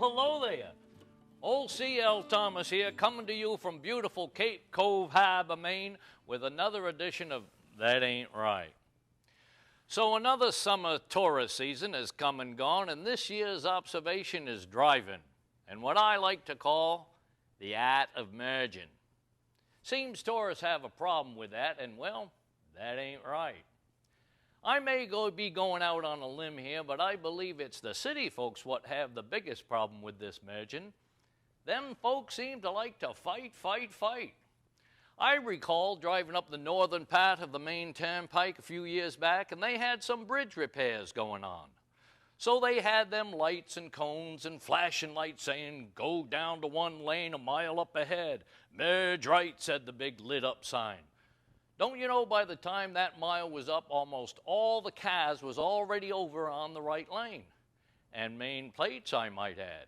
hello there. Old C.L. Thomas here, coming to you from beautiful Cape Cove Harbor, Maine, with another edition of That Ain't Right. So another summer tourist season has come and gone, and this year's observation is driving, and what I like to call the art of merging. Seems tourists have a problem with that, and well, that ain't right. I may be going out on a limb here, but I believe it's the city folks what have the biggest problem with this merging. Them folks seem to like to fight. I recall driving up the northern part of the Maine Turnpike a few years back, and they had some bridge repairs going on. So they had them lights and cones and flashing lights saying, "Go down to one lane a mile up ahead. Merge right," said the big lit-up sign. Don't you know, by the time that mile was up, almost all the cars was already over on the right lane. And Maine plates, I might add.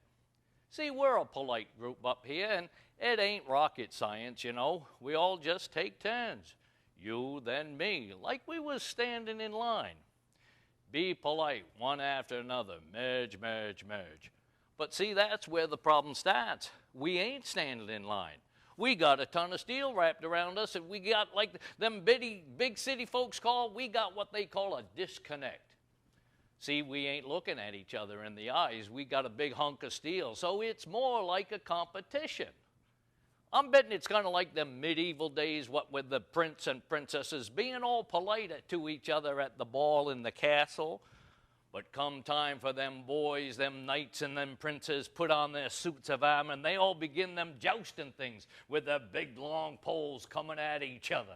See, we're a polite group up here, and it ain't rocket science, you know. We all just take turns. You, then me, like we was standing in line. Be polite, one after another. Merge. But see, that's where the problem starts. We ain't standing in line. We got a ton of steel wrapped around us, and we got, like them big city folks call, we got what they call a disconnect. See, we ain't looking at each other in the eyes. We got a big hunk of steel, so it's more like a competition. I'm betting it's kind of like them medieval days, what with the prince and princesses being all polite to each other at the ball in the castle. But come time for them boys, them knights and them princes put on their suits of armor, and they all begin them jousting things with their big long poles coming at each other.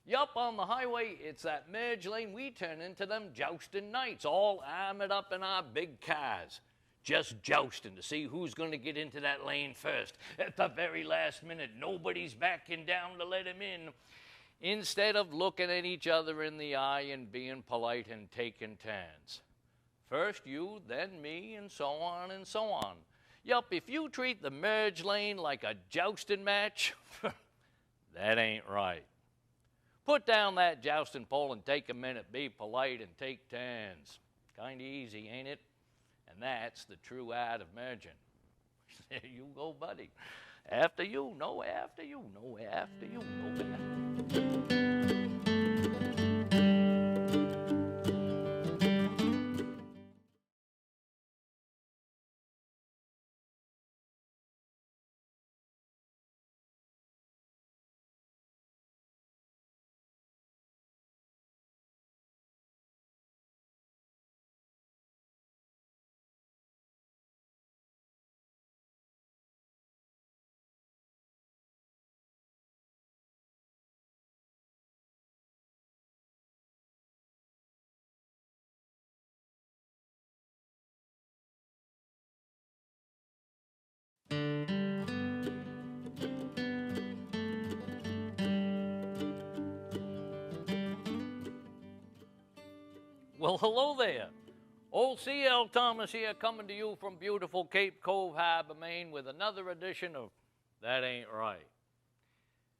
Yup, on the highway, it's that merge lane we turn into them jousting knights, all armored up in our big cars. Just jousting to see who's going to get into that lane first. At the very last minute, nobody's backing down to let him in. Instead of looking at each other in the eye and being polite and taking turns. First you, then me, and so on and so on. Yup, if you treat the merge lane like a jousting match, that ain't right. Put down that jousting pole and take a minute, be polite, and take turns. Kinda easy, ain't it? And that's the true art of merging. There you go, buddy. After you, no after you, no after you, no after. Well, hello there. Old C.L. Thomas here, coming to you from beautiful Cape Cove Harbor, Maine, with another edition of That Ain't Right.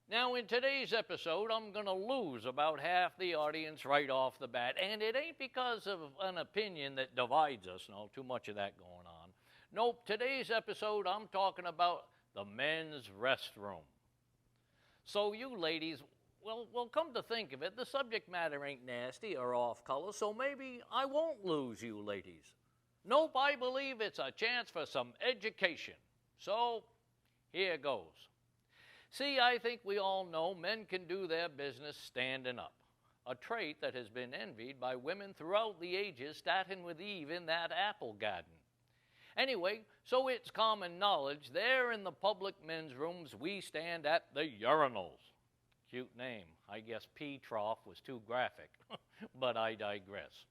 Now, in today's episode, I'm going to lose about half the audience right off the bat, and it ain't because of an opinion that divides us. No, too much of that going on. Nope, today's episode, I'm talking about the men's restroom. So you ladies, well, come to think of it, the subject matter ain't nasty or off color, so maybe I won't lose you ladies. Nope, I believe it's a chance for some education. So, here goes. See, I think we all know men can do their business standing up, a trait that has been envied by women throughout the ages, starting with Eve in that apple garden. Anyway, so it's common knowledge, there in the public men's rooms, we stand at the urinals. Cute name. I guess pee trough was too graphic, but I digress.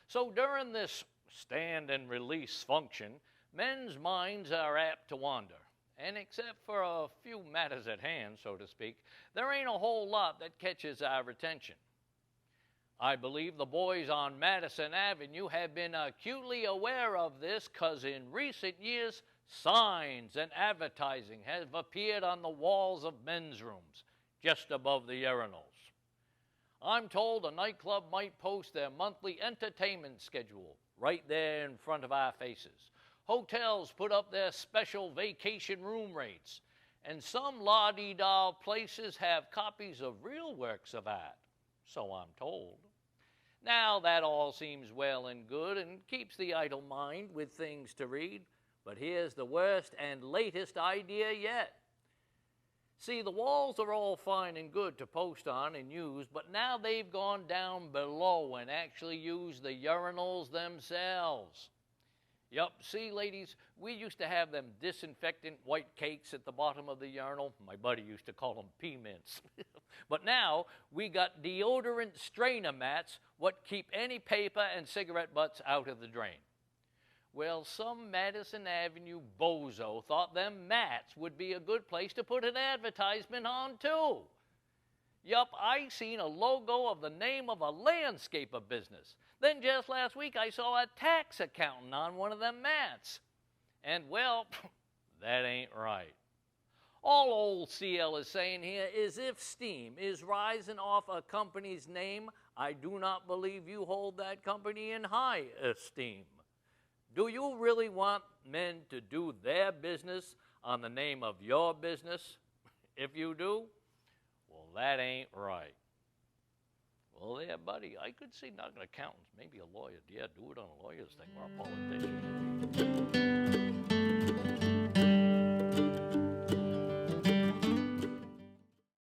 So during this stand and release function, men's minds are apt to wander. And except for a few matters at hand, so to speak, there ain't a whole lot that catches our attention. I believe the boys on Madison Avenue have been acutely aware of this, because in recent years, signs and advertising have appeared on the walls of men's rooms, just above the urinals. I'm told a nightclub might post their monthly entertainment schedule right there in front of our faces. Hotels put up their special vacation room rates. And some la-dee-da places have copies of real works of art, so I'm told. Now, that all seems well and good and keeps the idle mind with things to read, but here's the worst and latest idea yet. See, the walls are all fine and good to post on and use, but now they've gone down below and actually use the urinals themselves. Yup, see, ladies, we used to have them disinfectant white cakes at the bottom of the urinal. My buddy used to call them pea mints. But now we got deodorant strainer mats what keep any paper and cigarette butts out of the drain. Well, some Madison Avenue bozo thought them mats would be a good place to put an advertisement on, too. Yup, I seen a logo of the name of a landscaper business. Then just last week I saw a tax accountant on one of them mats. And, well, that ain't right. All old CL is saying here is if steam is rising off a company's name, I do not believe you hold that company in high esteem. Do you really want men to do their business on the name of your business? If you do, well, that ain't right. Well, there, buddy, I could see not an accountant, maybe a lawyer. Yeah, do it on a lawyer's thing or a politician.